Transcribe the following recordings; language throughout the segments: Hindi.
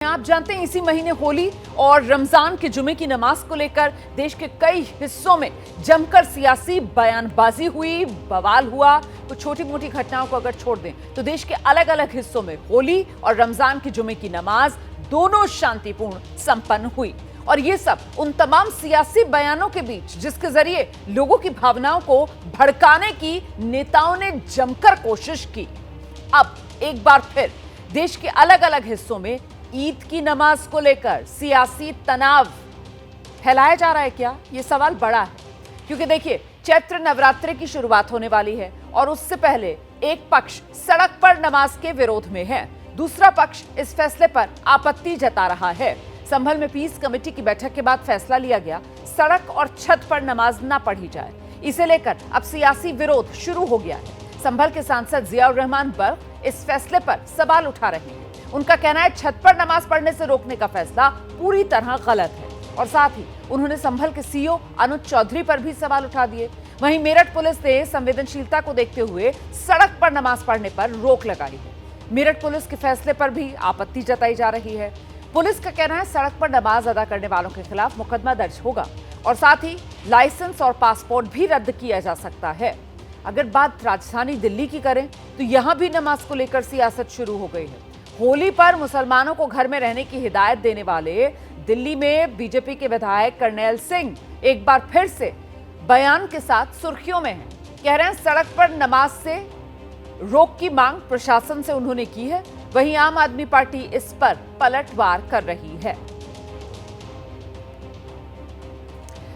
आप जानते हैं इसी महीने होली और रमजान के जुमे की नमाज को लेकर देश के कई हिस्सों में जमकर सियासी बयानबाजी हुई, बवाल हुआ। तो छोटी मोटी घटनाओं को अगर छोड़ दें तो देश के अलग अलग हिस्सों में होली और रमजान के जुमे की नमाज दोनों शांतिपूर्ण संपन्न हुई। और ये सब उन तमाम सियासी बयानों के बीच जिसके जरिए लोगों की भावनाओं को भड़काने की नेताओं ने जमकर कोशिश की। अब एक बार फिर देश के अलग अलग हिस्सों में ईद की नमाज को लेकर सियासी तनाव फैलाया जा रहा है क्या? यह सवाल बड़ा है, क्योंकि देखिए चैत्र नवरात्रि की शुरुआत होने वाली है और उससे पहले एक पक्ष सड़क पर नमाज के विरोध में है, दूसरा पक्ष इस फैसले पर आपत्ति जता रहा है। संभल में पीस कमेटी की बैठक के बाद फैसला लिया गया, सड़क और छत पर नमाज न पढ़ी जाए। इसे लेकर अब सियासी विरोध शुरू हो गया है। संभल के सांसद जियाउर रहमान बर्क इस फैसले पर सवाल उठा रहे हैं। उनका कहना है छत पर नमाज पढ़ने से रोकने का फैसला पूरी तरह गलत है। और साथ ही उन्होंने संभल के सीईओ अनुज चौधरी पर भी सवाल उठा दिए। वहीं मेरठ पुलिस ने संवेदनशीलता को देखते हुए सड़क पर नमाज पढ़ने पर रोक लगाई है। मेरठ पुलिस के फैसले पर भी आपत्ति जताई जा रही है। पुलिस का कहना है सड़क पर नमाज अदा करने वालों के खिलाफ मुकदमा दर्ज होगा और साथ ही लाइसेंस और पासपोर्ट भी रद्द किया जा सकता है। अगर बात राजधानी दिल्ली की करें तो यहां भी नमाज को लेकर सियासत शुरू हो गई है। होली पर मुसलमानों को घर में रहने की हिदायत देने वाले दिल्ली में बीजेपी के विधायक करनेल सिंह एक बार फिर से बयान के साथ सुर्खियों में हैं। कह रहे हैं सड़क पर नमाज से रोक की मांग प्रशासन से उन्होंने की है, वहीं आम आदमी पार्टी इस पर पलटवार कर रही है।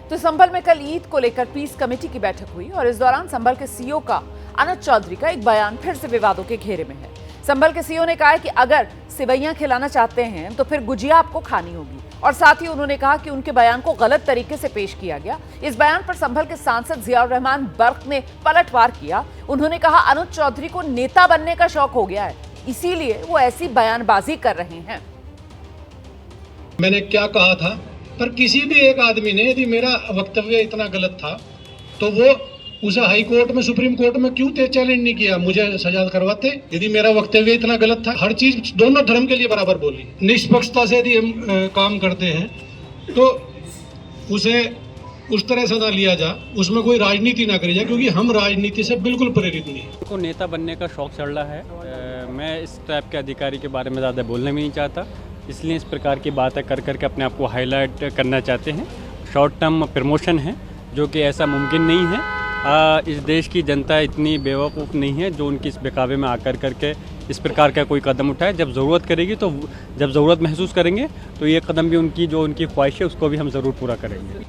तो संभल में कल ईद को लेकर पीस कमेटी की बैठक हुई और इस दौरान संभल के सीईओ का अनुज चौधरी का एक बयान फिर से विवादों के घेरे में है। संभल के सीईओ ने कहा है कि अगर सिवैयां खिलाना चाहते हैं तो फिर गुजिया आपको खानी होगी और साथ ही उन्होंने कहा कि उनके बयान को गलत तरीके से पेश किया गया। इस बयान पर संभल के सांसद जियाउर रहमान बर्क ने पलटवार किया। उन्होंने कहा अनुज चौधरी को नेता बनने का शौक हो गया है, इसीलिए वो ऐसी बयानबाजी कर रहे हैं। मैंने क्या कहा था, पर किसी भी एक आदमी ने यदि मेरा वक्तव्य इतना गलत था तो वो उसे हाई कोर्ट में, सुप्रीम कोर्ट में क्यों चैलेंज नहीं किया, मुझे सजा करवाते। यदि मेरा वक्तव्य इतना गलत था, हर चीज दोनों धर्म के लिए बराबर बोली, निष्पक्षता से यदि हम काम करते हैं तो उसे उस तरह सजा लिया जा, उसमें कोई राजनीति ना करी जाए, क्योंकि हम राजनीति से बिल्कुल प्रेरित नहीं। को नेता बनने का शौक चढ़ रहा है। मैं इस टाइप के अधिकारी के बारे में ज़्यादा बोलना भी नहीं चाहता, इसलिए इस प्रकार की बातें कर करके अपने आप को हाईलाइट करना चाहते हैं। शॉर्ट टर्म प्रमोशन है, जो कि ऐसा मुमकिन नहीं है। इस देश की जनता इतनी बेवकूफ़ नहीं है जो उनकी इस बेकाबे में आकर करके इस प्रकार का कोई कदम उठाए। जब ज़रूरत करेगी तो जब ज़रूरत महसूस करेंगे तो ये कदम भी उनकी ख्वाहिश है उसको भी हम ज़रूर पूरा करेंगे।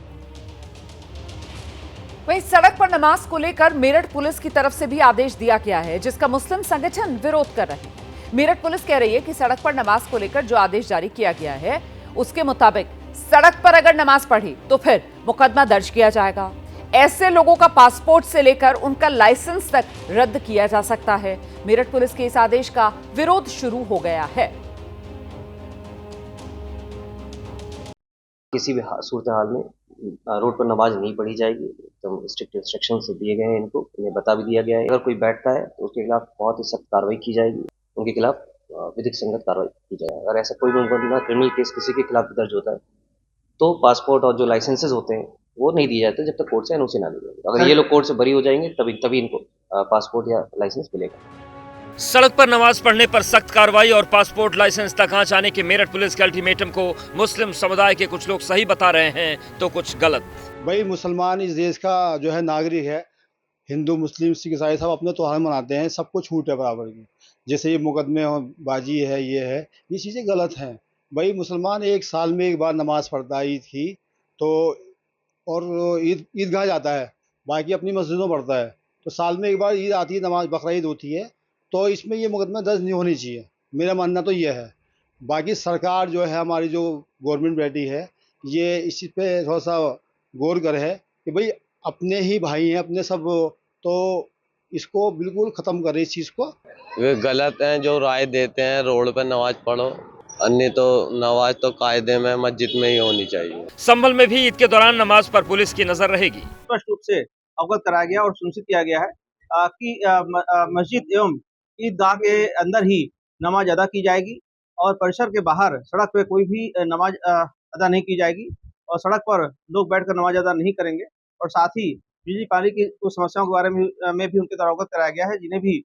वहीं सड़क पर नमाज को लेकर मेरठ पुलिस की तरफ से भी आदेश दिया गया है, जिसका मुस्लिम संगठन विरोध कर रहे हैं। मेरठ पुलिस कह रही है कि सड़क पर नमाज को लेकर जो आदेश जारी किया गया है उसके मुताबिक सड़क पर अगर नमाज पढ़ी तो फिर मुकदमा दर्ज किया जाएगा। ऐसे लोगों का पासपोर्ट से लेकर उनका लाइसेंस तक रद्द किया जा सकता है। मेरठ पुलिस के इस आदेश का विरोध शुरू हो गया है। किसी भी सूरत हाल में रोड पर नमाज नहीं पढ़ी जाएगी। एकदम स्ट्रिक्ट इंस्ट्रक्शंस दिए गए हैं, इन्हें बता भी दिया गया है। अगर कोई बैठता है तो उसके खिलाफ बहुत ही सख्त कार्रवाई की जाएगी, उनके खिलाफ विधिक संगत कार्रवाई की जाएगी। अगर ऐसा कोई क्रिमिनल केस किसी के खिलाफ दर्ज होता है तो पासपोर्ट और जो लाइसेंसेज होते हैं वो नहीं दिए जाते जब तक कोर्ट से एनओसी ना मिले। अगर ये लोग कोर्ट से बरी हो जाएंगे तभी इनको पासपोर्ट या लाइसेंस मिलेगा। सड़क पर नमाज पढ़ने पर सख्त कार्रवाई और पासपोर्ट लाइसेंस तक आंच आने के मेरठ पुलिस के अल्टीमेटम को मुस्लिम समुदाय के कुछ लोग सही बता रहे हैं तो कुछ गलत। भाई मुसलमान इस देश का जो है नागरिक है। हिंदू, मुस्लिम, सिख, ईसाई सब अपने त्योहार मनाते हैं, सबको छूट है बराबर की। जैसे ये मुकदमे बाजी है, ये चीज़ें गलत हैं। भाई मुसलमान एक साल में एक बार नमाज पढ़ता है ईद की, तो और ईदगाह जाता है, बाकी अपनी मस्जिदों पढ़ता है। तो साल में एक बार ईद आती है, नमाज बकरा ईद होती है, तो इसमें ये मुकदमा दर्ज नहीं होनी चाहिए। मेरा मानना तो ये है। बाकी सरकार जो है, हमारी जो गवर्नमेंट बैठी है, ये इस चीज़ पे थोड़ा सा गौर करे कि भाई अपने ही भाई हैं अपने सब, तो इसको बिल्कुल ख़त्म करें इस चीज़ को। वे गलत हैं जो राय देते हैं रोड पर नमाज पढ़ो, अन्य तो नमाज तो कायदे में मस्जिद में ही होनी चाहिए। संभल में भी ईद के दौरान नमाज पर पुलिस की नजर रहेगी। स्पष्ट रूप से अवगत कराया गया और सुनिश्चित किया गया है कि मस्जिद एवं ईदगाह के अंदर ही नमाज अदा की जाएगी और परिसर के बाहर सड़क पे कोई भी नमाज अदा नहीं की जाएगी और सड़क पर लोग बैठकर नमाज अदा नहीं करेंगे। और साथ ही बिजली पानी की कुछ समस्याओं के बारे में भी उनके द्वारा अवगत कराया गया है, जिन्हें भी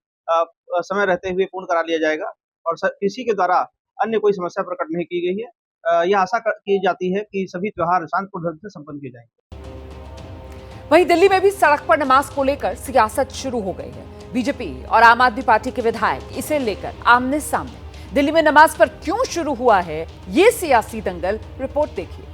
समय रहते हुए पूर्ण करा लिया जाएगा और किसी के द्वारा अन्य कोई समस्या प्रकट नहीं की गई है। यह आशा की जाती है कि सभी त्योहार शांतिपूर्ण ढंग से संपन्न किए जाएंगे। वहीं दिल्ली में भी सड़क पर नमाज को लेकर सियासत शुरू हो गई है। बीजेपी और आम आदमी पार्टी के विधायक इसे लेकर आमने सामने। दिल्ली में नमाज पर क्यों शुरू हुआ है ये सियासी दंगल, रिपोर्ट देखिए।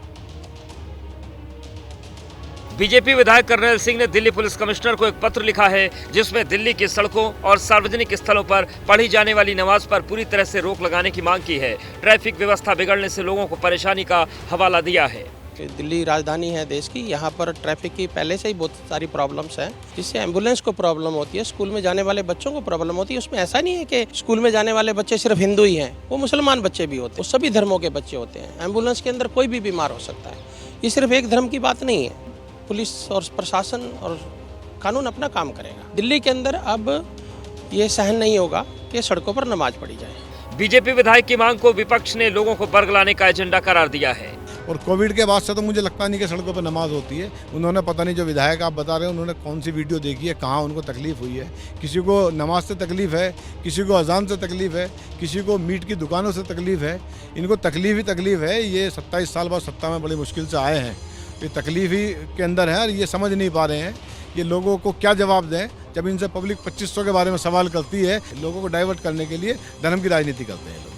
बीजेपी विधायक कर्नैल सिंह ने दिल्ली पुलिस कमिश्नर को एक पत्र लिखा है, जिसमें दिल्ली की सड़कों और सार्वजनिक स्थलों पर पढ़ी जाने वाली नमाज पर पूरी तरह से रोक लगाने की मांग की है। ट्रैफिक व्यवस्था बिगड़ने से लोगों को परेशानी का हवाला दिया है। दिल्ली राजधानी है देश की, यहाँ पर ट्रैफिक की पहले से ही बहुत सारी प्रॉब्लम्स हैं, जिससे एम्बुलेंस को प्रॉब्लम होती है, स्कूल में जाने वाले बच्चों को प्रॉब्लम होती है। उसमें ऐसा नहीं है कि स्कूल में जाने वाले बच्चे सिर्फ हिंदू ही हैं, वो मुसलमान बच्चे भी होते हैं, वो सभी धर्मों के बच्चे होते हैं। एम्बुलेंस के अंदर कोई भी बीमार हो सकता है। ये सिर्फ एक धर्म की बात नहीं है। पुलिस और प्रशासन और कानून अपना काम करेगा। दिल्ली के अंदर अब ये सहन नहीं होगा कि सड़कों पर नमाज पढ़ी जाए। बीजेपी विधायक की मांग को विपक्ष ने लोगों को बरगलाने का एजेंडा करार दिया है। और कोविड के बाद से तो मुझे लगता नहीं कि सड़कों पर नमाज होती है। उन्होंने पता नहीं, जो विधायक आप बता रहे हैं, उन्होंने कौन सी वीडियो देखी है, कहाँ उनको तकलीफ हुई है। किसी को नमाज से तकलीफ है, किसी को अजान से तकलीफ है, किसी को मीट की दुकानों से तकलीफ है। इनको तकलीफ ही तकलीफ है। ये 27 साल बाद सत्ता में बड़ी मुश्किल से आए हैं, ये तकलीफ ही के अंदर है और ये समझ नहीं पा रहे हैं कि लोगों को क्या जवाब दें जब इनसे पब्लिक 2500 के बारे में सवाल करती है। लोगों को डाइवर्ट करने के लिए धर्म की राजनीति करते हैं लोग।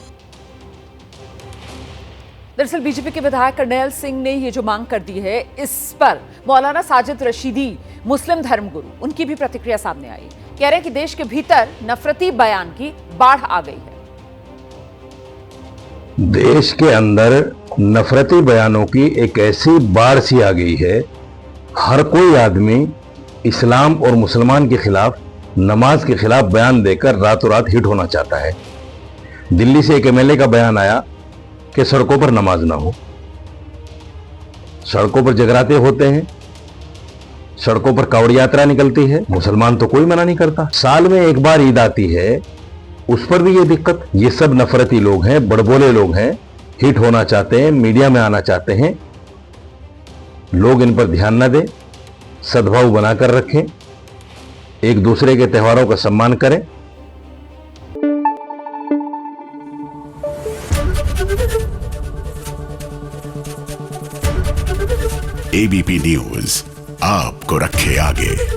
दरअसल बीजेपी के विधायक कर्नैल सिंह ने ये जो मांग कर दी है, इस पर मौलाना साजिद रशीदी, मुस्लिम धर्मगुरु, उनकी भी प्रतिक्रिया सामने आई। कह रहे हैं कि देश के भीतर नफरती बयान की बाढ़ आ गई है। देश के अंदर नफरती बयानों की एक ऐसी बाढ़ सी आ गई है। हर कोई आदमी इस्लाम और मुसलमान के खिलाफ, नमाज के खिलाफ बयान देकर रातों रात हिट होना चाहता है। दिल्ली से एक एमएलए का बयान आया कि सड़कों पर नमाज ना हो। सड़कों पर जगराते होते हैं, सड़कों पर कावड़ यात्रा निकलती है, मुसलमान तो कोई मना नहीं करता। साल में एक बार ईद आती है, उस पर भी ये दिक्कत। ये सब नफरती लोग हैं, बड़बोले लोग हैं, हिट होना चाहते हैं, मीडिया में आना चाहते हैं। लोग इन पर ध्यान न दें, सद्भाव बनाकर रखें, एक दूसरे के त्योहारों का सम्मान करें। एबीपी न्यूज आपको रखे आगे।